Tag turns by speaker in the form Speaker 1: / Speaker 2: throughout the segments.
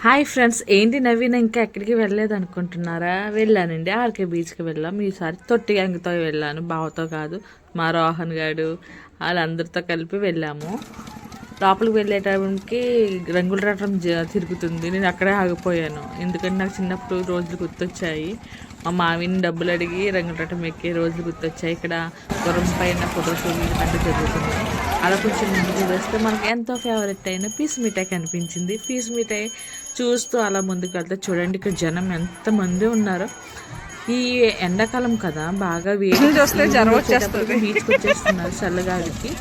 Speaker 1: Hi friends, ఏంటి నవీన ఇంకా ఎక్కడికి వెళ్ళలేదు అనుకుంటున్నారా? వెళ్ళానండి, ఆర్కే బీచ్కి వెళ్ళాం. ఈసారి తొట్టి గ్యాంగ్తో వెళ్ళాను, బావతో కాదు. మా రోహన్ గారు వాళ్ళందరితో కలిపి వెళ్ళాము. లోపలికి వెళ్ళేటప్పటికి రంగుల రథం తిరుగుతుంది. నేను అక్కడే ఆగిపోయాను, ఎందుకంటే నాకు చిన్నప్పుడు రోజులు గుర్తొచ్చాయి. మా మావిని డబ్బులు అడిగి రంగుల రథం ఎక్కే రోజులు గుర్తొచ్చాయి. ఇక్కడ గుర్రం పైన ఫోటోషూట్ అంటే జరుగుతుంది. అలా కొంచెం ముందుకు వేస్తే మనకు ఎంతో ఫేవరెట్ అయిన పీస్ మిఠాయి కనిపించింది. పీస్ మిఠాయి చూస్తూ అలా ముందుకు వెళ్తే చూడండి, ఇక్కడ జనం ఎంతమంది ఉన్నారో. ఈ ఎండాకాలం కదా, బాగా వేడి చూస్తే జ్వరం వచ్చేస్తుంది. బీచ్కి వచ్చేస్తున్నారు చల్లగాలికి.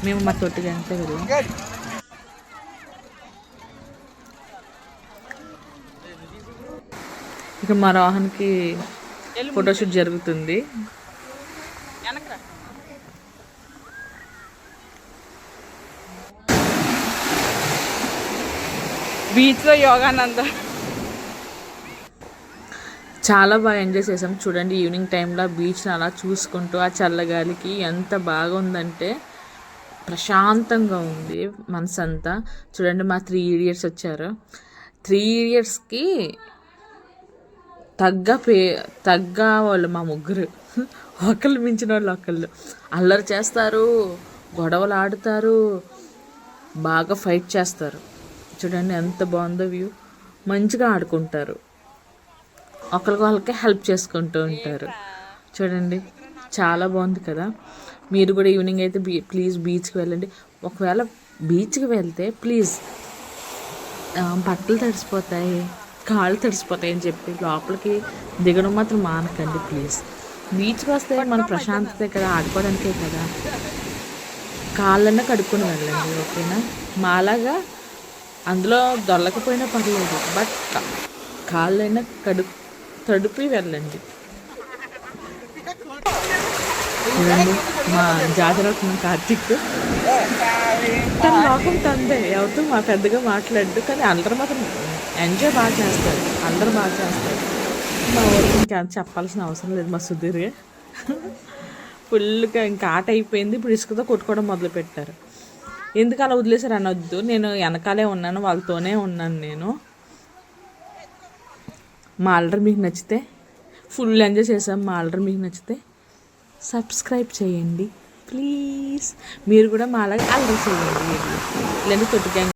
Speaker 1: మేము మా తొట్టిగా అంతే వెళ్ళాం. ఇక మా రోహన్కి ఫోటోషూట్ జరుగుతుంది.
Speaker 2: బీచ్లో యోగానంద
Speaker 1: చాలా బాగా ఎంజాయ్ చేసాం. చూడండి, ఈవినింగ్ టైంలో బీచ్ని అలా చూసుకుంటూ ఆ చల్లగాలికి ఎంత బాగుందంటే ప్రశాంతంగా ఉంది మనసు అంతా. చూడండి, మా 3 idiots వచ్చారు. 3 idiotsకి తగ్గ వాళ్ళు మా ముగ్గురు. ఒకళ్ళు మించిన వాళ్ళు ఒకళ్ళు. అల్లరి చేస్తారు, గొడవలు ఆడుతారు, బాగా ఫైట్ చేస్తారు. చూడండి ఎంత బాగుందో వ్యూ. మంచిగా ఆడుకుంటారు, ఒకరికి వాళ్ళకి హెల్ప్ చేసుకుంటూ ఉంటారు. చూడండి, చాలా బాగుంది కదా. మీరు కూడా ఈవినింగ్ అయితే ప్లీజ్ బీచ్కి వెళ్ళండి. ఒకవేళ బీచ్కి వెళ్తే ప్లీజ్ బట్టలు తడిసిపోతాయి, కాళ్ళు తడిసిపోతాయి అని చెప్పి లోపలికి దిగడం మాత్రం మానకండి ప్లీజ్. బీచ్కి వస్తే మన ప్రశాంతతే కదా, ఆడుకోవడానికే కదా. కాళ్ళన్నా కడుక్కొని వెళ్ళండి, ఓకేనా? మాలాగా అందులో దొరలకపోయినా పర్లేదు, బట్ కాళ్ళైనా తడిపి వెళ్ళండి. చూడండి, మా జాతర కార్తీక్ తన లోకం తందే, ఎవరితో పెద్దగా మాట్లాడు, కానీ అందరూ మాత్రం ఎంజాయ్ బాగా చేస్తారు. అందరూ బాగా చేస్తారు. మా ఊరికి ఇంకా చెప్పాల్సిన అవసరం లేదు. మా సుధీర్ ఫుల్గా ఇంకా ఆట అయిపోయింది. ఇప్పుడు ఇసుకతో కొట్టుకోవడం మొదలుపెట్టారు. ఎందుకు అలా వదిలేసారు అనొద్దు, నేను వెనకాలే ఉన్నాను, వాళ్ళతోనే ఉన్నాను నేను. మా అల్లరి మీకు నచ్చితే, ఫుల్ ఎంజాయ్ చేసాం. మా అల్లరి మీకు నచ్చితే సబ్స్క్రైబ్ చేయండి ప్లీజ్. మీరు కూడా మా అలాగే అల్లరి చేయండి. లేదంటే తొట్టి గ్యాంగ్